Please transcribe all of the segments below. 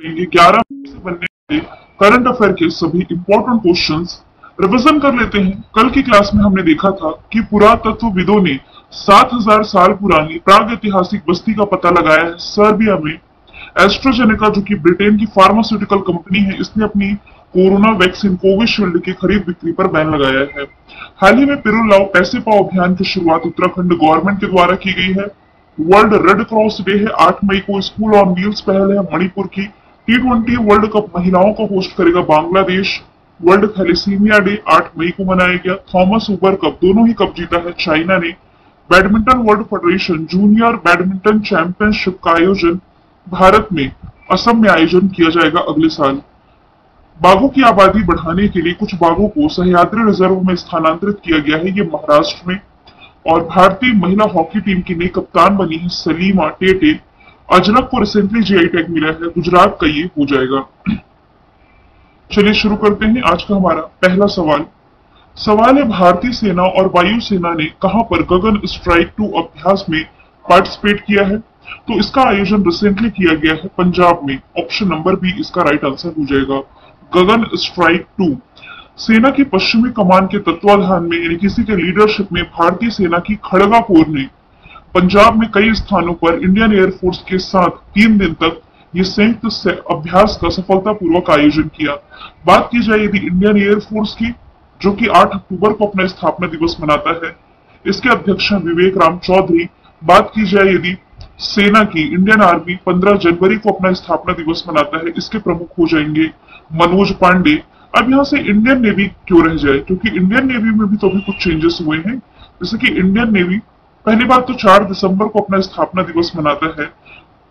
करेंगे 11 से बनने वाले करंट अफेयर के सभी इंपॉर्टेंट क्वेश्चंस रिवीजन कर लेते हैं। कल की क्लास में हमने देखा था कि पुरातत्वविदों ने 7000 साल पुरानी प्रागैतिहासिक बस्ती का पता लगाया है सर्बिया में। एस्ट्राजेनेका जो कि ब्रिटेन की फार्मास्यूटिकल कंपनी है, इसने अपनी कोरोना वैक्सीन कोविशील्ड की खरीद बिक्री पर बैन लगाया है। हाल ही में पिरुल लाओ पैसे पाओ अभियान की शुरुआत उत्तराखंड गवर्नमेंट के द्वारा की गई है। वर्ल्ड रेड क्रॉस डे है 8 मई को। स्कूल ऑन व्हील्स पहल है मणिपुर की। T20 वर्ल्ड कप महिलाओं को होस्ट करेगा बांग्लादेश। वर्ल्ड थैलेसीमिया डे 8 मई को मनाया गया। थॉमस उबर कप, दोनों ही कप जीता है चाइना ने। Badminton world federation junior badminton championship का आयोजन भारत में असम में आयोजन किया जाएगा अगले साल। बाघों की आबादी बढ़ाने के लिए कुछ बाघों को सह्याद्री रिजर्व में स्थानांतरित किया गया है, ये महाराष्ट्र में। और भारतीय महिला हॉकी टीम की नई कप्तान बनी है सलीमा टेटे। अजरक को रिसेंटली जीआई टैग मिला है, गुजरात का ये हो जाएगा। चलिए शुरू करते हैं आज का हमारा पहला सवाल। सवाल है, भारतीय सेना और वायु सेना ने कहां पर गगन स्ट्राइक 2 अभ्यास में पार्टिसिपेट किया है? तो इसका आयोजन रिसेंटली किया गया है पंजाब में। ऑप्शन नंबर बी इसका राइट आंसर हो जाएगा, गगन स्ट्राइक 2। सेना की पश्चिमी कमान के तत्वाधान में यानी किसी के लीडरशिप में भारतीय सेना की खड़गा कोर ने पंजाब में कई स्थानों पर इंडियन एयरफोर्स के साथ 3 दिन तक ये संयुक्त अभ्यास का सफलतापूर्वक आयोजन किया। बात की जाए यदि इंडियन एयरफोर्स की, जो कि 8 अक्टूबर को अपना स्थापना दिवस मनाता है, इसके अध्यक्ष हैं विवेक राम चौधरी। बात की जाए यदि सेना की, इंडियन आर्मी 15 जनवरी को अपना स्थापना दिवस मनाता है, इसके प्रमुख हो जाएंगे मनोज पांडे। अब यहाँ से इंडियन नेवी क्यों रह जाए, क्योंकि इंडियन नेवी में भी तो अभी कुछ चेंजेस हुए हैं। जैसे कि इंडियन नेवी पहली बात तो 4 दिसंबर को अपना स्थापना दिवस मनाता है,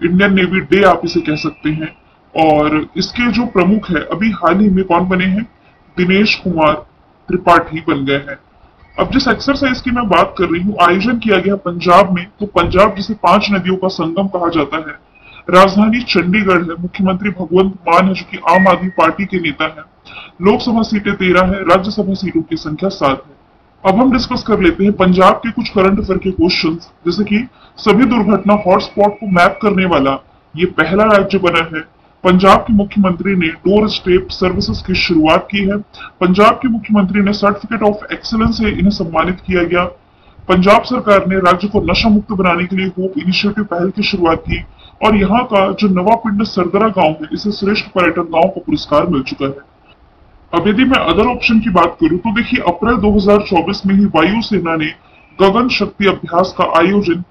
इंडियन नेवी डे आप इसे कह सकते हैं। और इसके जो प्रमुख है अभी हाल ही में कौन बने हैं, दिनेश कुमार त्रिपाठी बन गए हैं। अब जिस एक्सरसाइज की मैं बात कर रही हूँ, आयोजन किया गया पंजाब में। तो पंजाब जिसे 5 नदियों का संगम कहा जाता है, राजधानी चंडीगढ़ है, मुख्यमंत्री भगवंत मान है जो कि आम आदमी पार्टी के नेता है। लोकसभा सीटें 13 है, राज्यसभा सीटों की संख्या 7 है। अब हम डिस्कस कर लेते हैं पंजाब के कुछ करंट अफेयर के क्वेश्चंस, जैसे कि सभी दुर्घटना हॉटस्पॉट को मैप करने वाला ये पहला राज्य बना है। पंजाब के मुख्यमंत्री ने डोर स्टेप सर्विसेज की शुरुआत की है। पंजाब के मुख्यमंत्री ने सर्टिफिकेट ऑफ एक्सीलेंस से इन्हें सम्मानित किया गया। पंजाब सरकार ने राज्य को नशा मुक्त बनाने के लिए होप इनिशिएटिव पहल की शुरुआत की। और यहाँ का जो नवापिंड सरदरा गांव है, इसे श्रेष्ठ पर्यटन गांव का पुरस्कार मिल चुका है। अब यदि मैं अदर ऑप्शन की बात करूं तो देखिए, अप्रैल 2024 में ही वायु सेना ने गगन शक्ति अभ्यास का आयोजन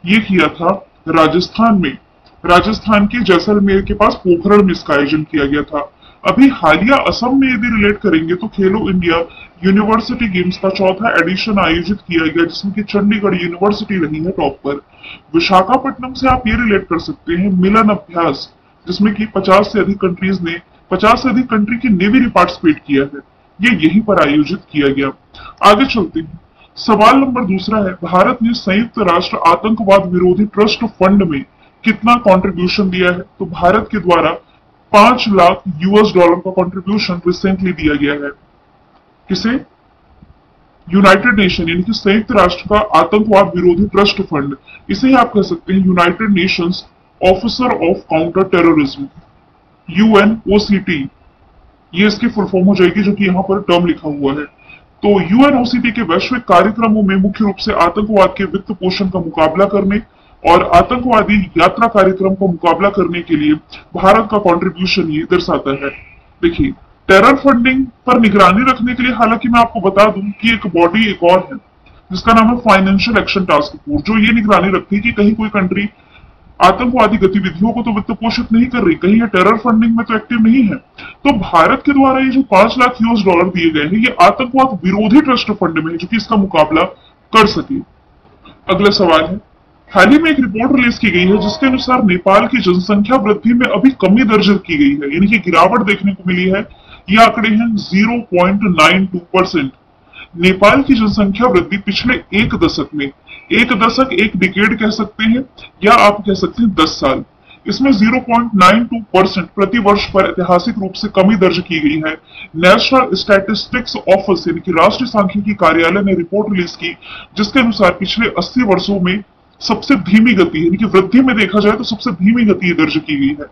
ये किया था राजस्थान में। राजस्थान के जैसलमेर के पास पोखरण में इसका आयोजन किया गया था। अभी हालिया असम में यदि रिलेट करेंगे तो खेलो इंडिया यूनिवर्सिटी गेम्स का 4था एडिशन आयोजित किया गया, जिसमें कि चंडीगढ़ यूनिवर्सिटी रही है टॉप पर। विशाखापट्टनम से आप ये रिलेट कर सकते हैं मिलन अभ्यास, जिसमें कि 50 से अधिक कंट्री की नेवी ने पार्टिसिपेट किया है, ये यहीं पर आयोजित किया गया। आगे चलते हैं। सवाल नंबर दूसरा है, भारत ने संयुक्त राष्ट्र आतंकवाद विरोधी ट्रस्ट फंड में कितना कंट्रीब्यूशन दिया है? तो भारत के द्वारा 5 लाख US$ का कंट्रीब्यूशन रिसेंटली दिया गया है। किसे? यूनाइटेड नेशन यानी कि संयुक्त राष्ट्र का आतंकवाद विरोधी ट्रस्ट फंड, इसे ही आप कह सकते हैं United Nations officer of counter terrorism, UNOCT, ये इसकी फुल फॉर्म हो जाएगी, जो कि यहाँ पर टर्म लिखा हुआ है। तो UNOCT के वैश्विक कार्यक्रमों में मुख्य रूप से आतंकवाद के वित्त पोषण का मुकाबला करने और आतंकवादी यात्रा कार्यक्रम का मुकाबला करने के लिए भारत का कंट्रीब्यूशन ये दर्शाता है। देखिए, टेरर फंडिंग पर निगरानी रखने के लिए, हालांकि मैं आपको बता दूं कि एक बॉडी एक और है जिसका नाम है फाइनेंशियल एक्शन टास्क फोर्स, जो ये निगरानी रखती है कि कहीं कोई कंट्री आतंकवादी गतिविधियों को तो वित्त पोषित नहीं कर रही, कहीं ये टेरर फंडिंग में तो एक्टिव नहीं है। तो भारत के द्वारा ये जो 5 लाख US$ दिए गए हैं, ये आतंकवाद विरोधी ट्रस्ट फंड में है, जो कि इसका मुकाबला कर सके। अगला सवाल है, हाल ही में एक रिपोर्ट रिलीज की गई है जिसके अनुसार नेपाल की जनसंख्या वृद्धि में अभी कमी दर्ज की गई है, यानी कि गिरावट देखने को मिली है। ये आंकड़े हैं 0.92%। नेपाल की जनसंख्या वृद्धि पिछले एक दशक में, एक दशक एक डिकेड कह सकते हैं, या आप कह सकते हैं 10 साल, इसमें 0.92% प्रति वर्ष पर ऐतिहासिक रूप से कमी दर्ज की गई है। नेशनल स्टैटिस्टिक्स ऑफिस यानी कि राष्ट्रीय सांख्यिकी कार्यालय ने रिपोर्ट रिलीज की, जिसके अनुसार पिछले 80 वर्षों में सबसे धीमी गति यानी कि वृद्धि में देखा जाए तो सबसे धीमी गति दर्ज की गई है।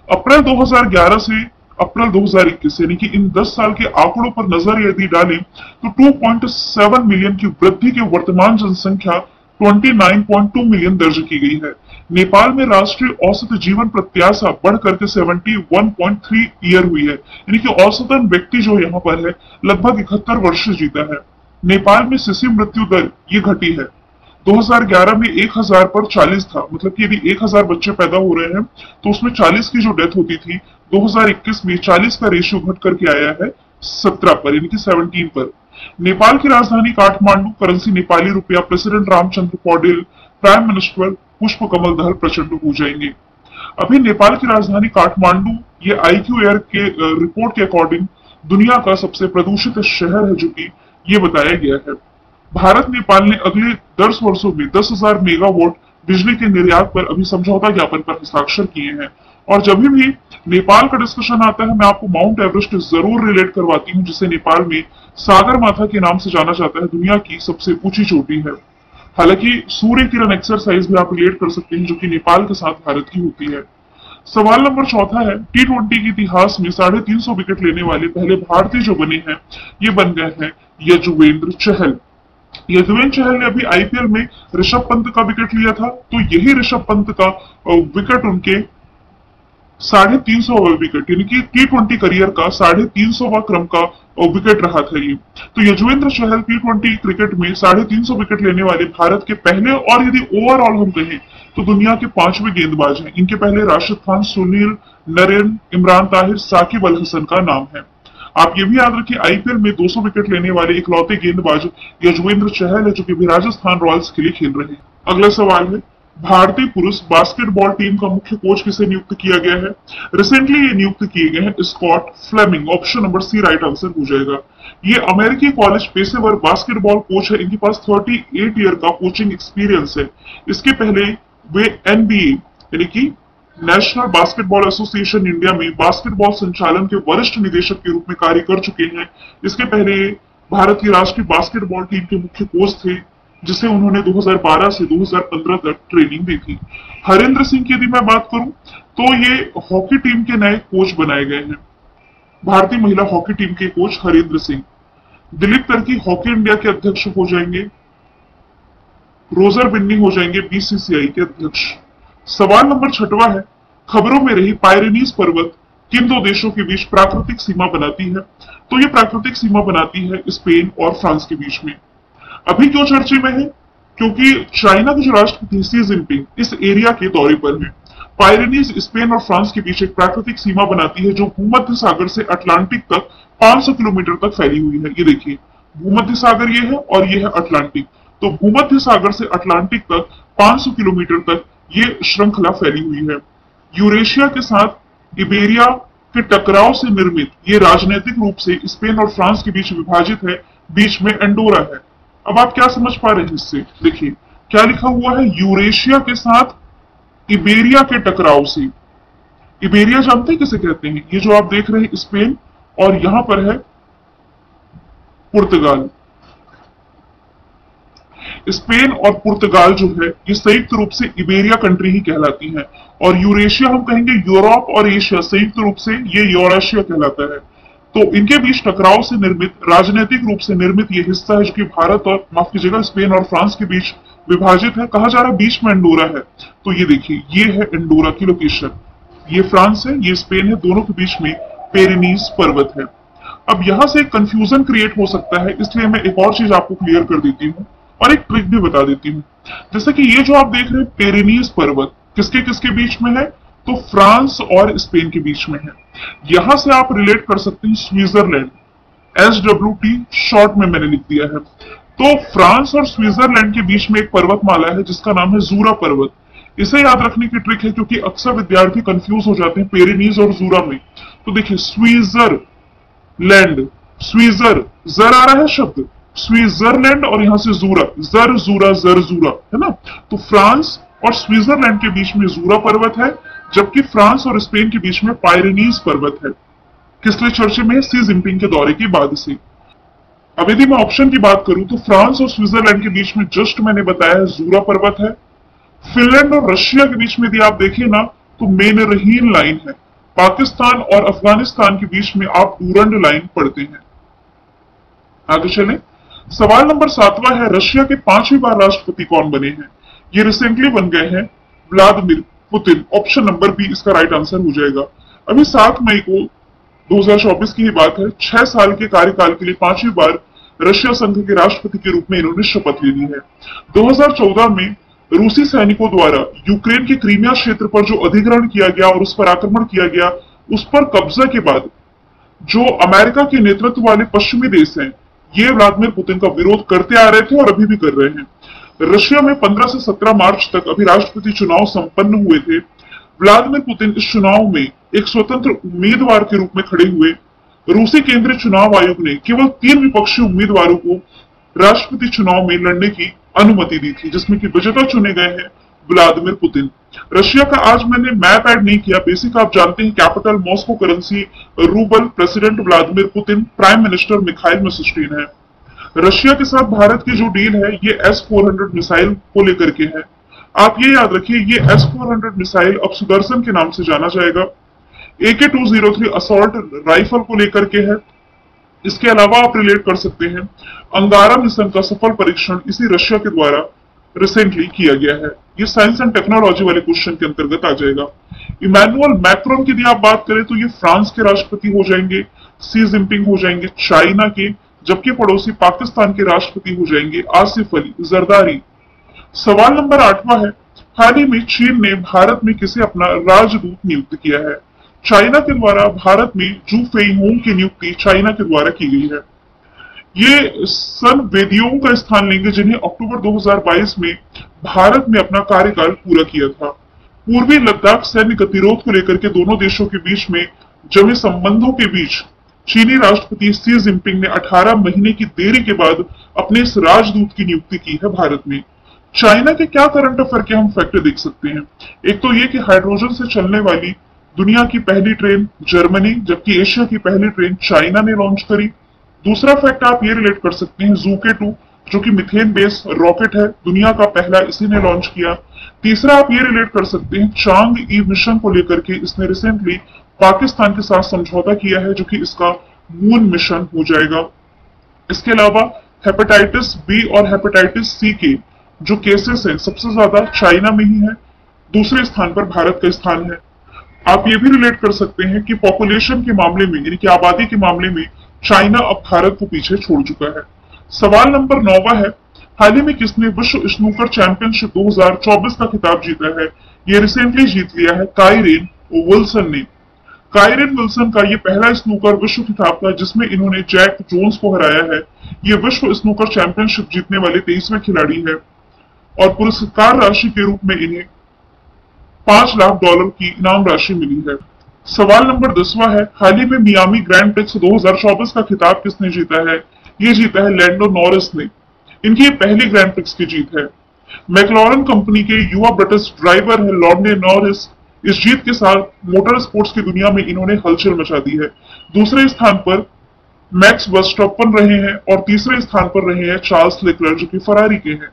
अप्रैल 2011 से अप्रैल 2021 यानी कि इन 10 साल के आंकड़ों पर नजर यदि डालें तो 2.7 मिलियन की वृद्धि के वर्तमान जनसंख्या 29.2 मिलियन दर्ज की गई है। नेपाल में राष्ट्रीय औसत जीवन प्रत्याशा बढ़ करके 71.3 ईयर हुई है, यानी कि औसतन व्यक्ति जो यहाँ पर है लगभग 71 वर्ष जीता है। नेपाल में शिशु मृत्यु दर ये घटी है, 2011 में 1000 पर 40 था, मतलब कि यदि 1000 बच्चे पैदा हो रहे हैं तो उसमें 40 की जो डेथ होती थी, 2021 में 40 का रेशियो घट करके आया है 17 पर, यानी कि 17 पर। नेपाल की राजधानी काठमांडू, करेंसी नेपाली रुपया, president Ramchandra Paudel, prime minister पुष्प कमल दहल प्रचंड हो जाएंगे। अभी नेपाल की राजधानी काठमांडू ये IQAir के रिपोर्ट के अकॉर्डिंग दुनिया का सबसे प्रदूषित शहर है, जो कि ये बताया गया है। भारत नेपाल ने अगले 10 वर्षों में 10,000 मेगावाट बिजली के निर्यात पर अभी समझौता ज्ञापन पर हस्ताक्षर किए हैं। और जब भी नेपाल का डिस्कशन आता है, मैं आपको माउंट एवरेस्ट जरूर रिलेट करवाती हूँ, जिसे नेपाल में सागर माथा के नाम से जाना जाता है, दुनिया की सबसे ऊंची चोटी है। हालांकि सूर्य किरण एक्सरसाइज भी आप रिलेट कर सकते हैं, जो कि नेपाल के साथ भारत की होती है। सवाल नंबर चौथा है, T20 के इतिहास में 350 विकेट लेने वाले पहले भारतीय जो बने हैं, ये बन गए हैं यजुवेंद्र चहल। यजुवेंद्र चहल ने अभी IPL में ऋषभ पंत का विकेट लिया था, तो यही ऋषभ पंत का विकेट उनके 350 विकेट, यानी कि T20 करियर का 350वां क्रम का विकेट रहा था ये। तो यजुवेंद्र चहल T20 क्रिकेट में 350 विकेट लेने वाले भारत के पहले, और यदि ओवरऑल हम कहें तो दुनिया के 5वें गेंदबाज हैं। इनके पहले राशिद खान, सुनील नरेन, इमरान ताहिर, साकिब अल हसन का नाम है। आप ये भी याद रखिए, IPL में 200 विकेट लेने वाले इकलौते गेंदबाज यजुवेंद्र चहल है, जो कि भी राजस्थान रॉयल्स के लिए खेल रहे हैं। अगला सवाल है, भारतीय पुरुष बास्केटबॉल टीम का मुख्य कोच किसे नियुक्त किया गया है? रिसेंटली ये नियुक्त किए गए हैं Scott Fleming. Option number C right answer हो जाएगा। ये अमेरिकी कॉलेज पेशेवर बास्केटबॉल कोच है, इनके पास 38 ईयर का कोचिंग एक्सपीरियंस है। इसके पहले वे NBA यानी कि नेशनल बास्केटबॉल एसोसिएशन इंडिया में बास्केटबॉल संचालन के वरिष्ठ निदेशक के रूप में कार्य कर चुके हैं। इसके पहले भारत की राष्ट्रीय बास्केटबॉल टीम के मुख्य कोच थे, जिसे उन्होंने 2012 से 2015 तक ट्रेनिंग दी थी। हरेंद्र सिंह की यदि मैं बात करूं तो ये हॉकी टीम के नए कोच बनाए गए हैं, भारतीय महिला हॉकी टीम के कोच हरेंद्र सिंह। दिलीप तरकी हॉकी इंडिया के अध्यक्ष हो जाएंगे। रोजर बिन्नी हो जाएंगे BCCI के अध्यक्ष। सवाल नंबर 6वां है, खबरों में रही पायरेनीज पर्वत किन दो देशों के बीच प्राकृतिक सीमा बनाती है? तो ये प्राकृतिक सीमा बनाती है स्पेन और फ्रांस के बीच में। अभी क्यों चर्चे में है? क्योंकि चाइना के जो राष्ट्रपति शी जिनपिंग इस एरिया के दौरे पर है। पायरेनीज स्पेन और फ्रांस के बीच एक प्राकृतिक सीमा बनाती है, जो भूमध्य सागर से अटलांटिक तक 500 किलोमीटर तक फैली हुई है। ये देखिए, भूमध्य सागर ये है और ये है अटलांटिक। तो भूमध्य सागर से अटलांटिक तक 500 किलोमीटर तक ये श्रृंखला फैली हुई है। यूरेशिया के साथ इबेरिया के टकराव से निर्मित ये राजनीतिक रूप से स्पेन और फ्रांस के बीच विभाजित है, बीच में एंडोरा है। अब आप क्या समझ पा रहे हैं इससे? देखिए क्या लिखा हुआ है, यूरेशिया के साथ इबेरिया के टकराव से। इबेरिया जानते हैं किसे कहते हैं? ये जो आप देख रहे हैं स्पेन, और यहां पर है पुर्तगाल। स्पेन और पुर्तगाल जो है ये संयुक्त रूप से इबेरिया कंट्री ही कहलाती हैं, और यूरेशिया हम कहेंगे यूरोप और एशिया, संयुक्त रूप से ये यूरेशिया कहलाता है। तो इनके बीच टकराव से निर्मित, राजनीतिक रूप से निर्मित ये हिस्सा है, जो कि भारत और माफ कीजिएगा स्पेन और फ्रांस के बीच विभाजित है। कहा जा रहा है बीच में एंडोरा है। तो ये देखिए, ये है एंडोरा की लोकेशन, ये फ्रांस है, ये स्पेन है, दोनों के बीच में पेरिनीज पर्वत है। अब यहां से कंफ्यूजन क्रिएट हो सकता है, इसलिए मैं एक और चीज आपको क्लियर कर देती हूँ और एक ट्रिक भी बता देती हूँ। जैसे कि ये जो आप देख रहे हैं पेरिनीज पर्वत किसके किसके बीच में है? तो फ्रांस और स्पेन के बीच में है। यहां से आप रिलेट कर सकते हैं स्विट्जरलैंड, SWT शॉर्ट में मैंने लिख दिया है। तो फ्रांस और स्विट्जरलैंड के बीच में एक पर्वतमाला है जिसका नाम है जूरा पर्वत। इसे याद रखने की ट्रिक है, क्योंकि अक्सर विद्यार्थी कंफ्यूज हो जाते हैं पेरिनीज और जूरा में। तो देखिए स्विट्जरलैंड, स्विट्जर जर आ रहा है शब्द, स्विट्जरलैंड और यहां से जूरा, जर जूरा जर जूरा, है ना। तो फ्रांस और स्विट्जरलैंड के बीच में जूरा पर्वत है, जबकि फ्रांस और स्पेन के बीच में पायरेनीज पर्वत है। किस लिए चर्चे में? शी जिनपिंग के दौरे की बाद से। अब यदि मैं ऑप्शन की बात करूं तो फ्रांस और स्विट्जरलैंड के बीच में जस्ट मैंने बताया जूरा पर्वत है। फिनलैंड और रशिया के बीच में यदि आप देखिए ना तो मेनरहीन लाइन है। पाकिस्तान और अफगानिस्तान के बीच में आप डूरंड लाइन पढ़ते हैं। आगे चलें। सवाल नंबर 7वां है, रशिया के 5वीं बार राष्ट्रपति कौन बने हैं? ये रिसेंटली बन गए हैं Vladimir Putin. Option number B इसका राइट आंसर हो जाएगा। अभी 7 मई को 2024 की ही बात है। 6 साल के कार्यकाल के लिए 5वीं बार रशिया संघ के राष्ट्रपति के रूप में इन्होंने शपथ ले ली है। 2014 में रूसी सैनिकों द्वारा यूक्रेन के क्रीमिया क्षेत्र पर जो अधिग्रहण किया गया और उस पर आक्रमण किया गया, उस पर कब्जा के बाद जो अमेरिका के नेतृत्व वाले पश्चिमी देश हैं, ये व्लादिमीर पुतिन का विरोध करते आ रहे थे और अभी भी कर रहे हैं। रशिया में 15 से 17 मार्च तक अभी राष्ट्रपति चुनाव संपन्न हुए थे। व्लादिमीर पुतिन इस चुनाव में एक स्वतंत्र उम्मीदवार के रूप में खड़े हुए। रूसी केंद्रीय चुनाव आयोग ने केवल 3 विपक्षी उम्मीदवारों को राष्ट्रपति चुनाव में लड़ने की अनुमति दी थी, जिसमें कि विजेता चुने गए हैं व्लादिमीर पुतिन। रशिया का आज मैंने मैप ऐड नहीं किया, बेसिक आप जानते हैं, capital Moscow, currency rouble, president Vladimir Putin, prime minister Mikhail Mishustin है। रशिया के साथ भारत की जो डील है ये S-400 मिसाइल को लेकर के है। आप ये याद रखिए, ये S-400 मिसाइल अब सुदर्शन के नाम से जाना जाएगा। AK-203 असॉल्ट राइफल को लेकर के है। इसके अलावा आप रिलेट कर सकते हैं अंगारा मिशन का सफल परीक्षण इसी रशिया के द्वारा रिसेंटली किया गया है। ये साइंस एंड टेक्नोलॉजी वाले क्वेश्चन के अंतर्गत आ जाएगा। इमैनुअल मैक्रोन की यदि आप बात करें तो ये फ्रांस के राष्ट्रपति हो जाएंगे, शी जिनपिंग हो जाएंगे चाइना के, जबकि पड़ोसी पाकिस्तान के राष्ट्रपति हो जाएंगे आसिफ अली जरदारी। सवाल नंबर 8वां है, हाल ही में चीन ने भारत में किसे अपना राजदूत नियुक्त किया है? चाइना के द्वारा भारत में जू फेईहोंग की नियुक्ति चाइना के द्वारा की गई है। ये सन वेदियोंग का स्थान लेंगे, जिन्हें अक्टूबर 2022 में भारत में अपना कार्यकाल पूरा किया था। पूर्वी लद्दाख सैन्य गतिरोध को लेकर के दोनों देशों के बीच में जमे संबंधों के बीच चीनी राष्ट्रपति शी जिनपिंग ने 18 महीने की देरी के बाद अपने इस राजदूत की नियुक्ति की है भारत में। चाइना के क्या करंट अफेयर के हम फैक्टर देख सकते हैं? एक तो ये कि हाइड्रोजन से चलने वाली दुनिया की पहली ट्रेन जर्मनी, जबकि एशिया की पहली ट्रेन चाइना ने लॉन्च करी। दूसरा फैक्ट आप ये रिलेट कर सकते हैं, ज़ूके 2 जो कि मिथेन बेस्ड रॉकेट है, दुनिया का पहला इसी ने लॉन्च किया। तीसरा आप ये रिलेट कर सकते हैं, चांद-ई मिशन को लेकर के इसने रिसेंटली पाकिस्तान के साथ समझौता किया है, जो कि इसका मून मिशन हो जाएगा। इसके अलावा हेपेटाइटिस बी और हेपेटाइटिस सी के जो केसेस हैं सबसे ज्यादा चाइना में ही है, दूसरे स्थान पर भारत का स्थान है। आप ये भी रिलेट कर सकते हैं कि पॉपुलेशन के मामले में, यानी कि आबादी के मामले में चाइना अब भारत को पीछे छोड़ चुका है। सवाल नंबर 9वां है, हाल ही में किसने विश्व स्नूकर चैंपियनशिप 2024 का खिताब जीता है? ये रिसेंटली जीत लिया है काइरेन विल्सन ने। काइरेन विल्सन का ये पहला स्नूकर विश्व खिताब था जिसमें इन्होंने जैक जोन्स को हराया है। ये विश्व स्नूकर चैंपियनशिप जीतने वाले 23वें खिलाड़ी है और पुरस्कार राशि के रूप में इन्हें $5 लाख की इनाम राशि मिली है। सवाल नंबर 10वां है, हाल ही में मियामी ग्रैंड प्रिक्स 2024 का खिताब किसने जीता है? ये जीता है लैंडो नॉरिस ने। इनकी ये पहली ग्रैंड प्रिक्स की जीत है। मैक्लॉरन कंपनी के युवा ब्रिटिश ड्राइवर है लॉन्डे नॉरिस। इस जीत के साथ मोटर स्पोर्ट्स की दुनिया में इन्होंने हलचल मचा दी है। दूसरे स्थान पर मैक्स वर्स्टैपन रहे हैं और तीसरे स्थान पर रहे हैं चार्ल्स लेक्लर जो कि फरारी के हैं।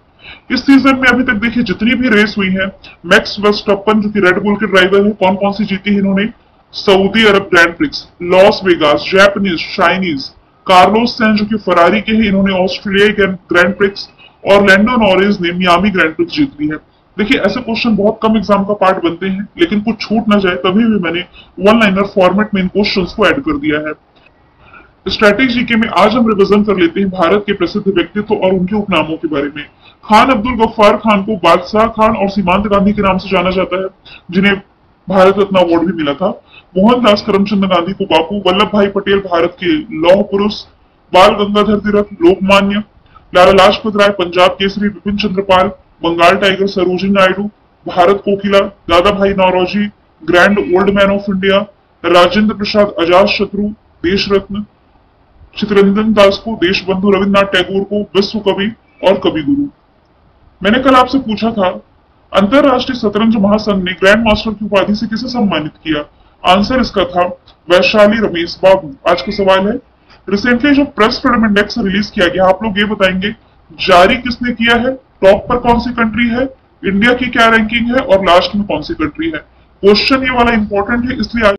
इस सीजन में अभी तक देखिए जितनी भी रेस हुई है, मैक्स वर्स्टैपन जो कि रेड बुल के ड्राइवर है, कौन कौन सी जीती है इन्होंने? Saudi Arab grand prix, Las Vegas, Japanese, Chinese, Carlos Sainz जो कि फरारी के हैं, इन्होंने ऑस्ट्रेलियाई ग्रैंड प्रिक्स, और लैंडो नॉरिस ने मियामी ग्रैंड प्रिक्स जीत ली है। देखिए ऐसे क्वेश्चन बहुत कम एग्जाम का पार्ट बनते हैं, लेकिन कुछ छूट ना जाए तभी भी मैंने वन लाइनर फॉर्मेट में इन क्वेश्चंस को ऐड कर दिया है। स्ट्रैटेजी के में आज हम रिविजन कर लेते हैं भारत के प्रसिद्ध व्यक्तित्व और उनके उपनामों के बारे में। खान अब्दुल गफ्फार खान को बादशाह खान और सीमांत गांधी के नाम से जाना जाता है, जिन्हें भारत रत्न अवार्ड भी मिला था। मोहनदास करमचंद गांधी को बापू, वल्लभ भाई पटेल भारत के Lauh Purush, Bal Gangadhar Tilak Lokmanya, Lala Lajpat Rai Punjab Kesari, Bipin Chandrapal Bengal tiger, Sarojini Naidu Bharat Kokila, Dadabhai Naoroji grand old man of India, Rajendra Prasad Ajatashatru देश रत्न, चित्तरंजन दास को देशबंधु, रविन्द्रनाथ टैगोर को विश्व कवि और कवि गुरु। मैंने कल आपसे पूछा था अंतरराष्ट्रीय शतरंज महासंघ ने ग्रैंड मास्टर की उपाधि से किसे सम्मानित किया? आंसर इसका था वैशाली रमेश बाबू। आज का सवाल है, रिसेंटली जो प्रेस फ्रीडम इंडेक्स रिलीज किया गया, आप लोग ये बताएंगे जारी किसने किया है, टॉप पर कौन सी कंट्री है, इंडिया की क्या रैंकिंग है और लास्ट में कौन सी कंट्री है। क्वेश्चन ये वाला इंपॉर्टेंट है, इसलिए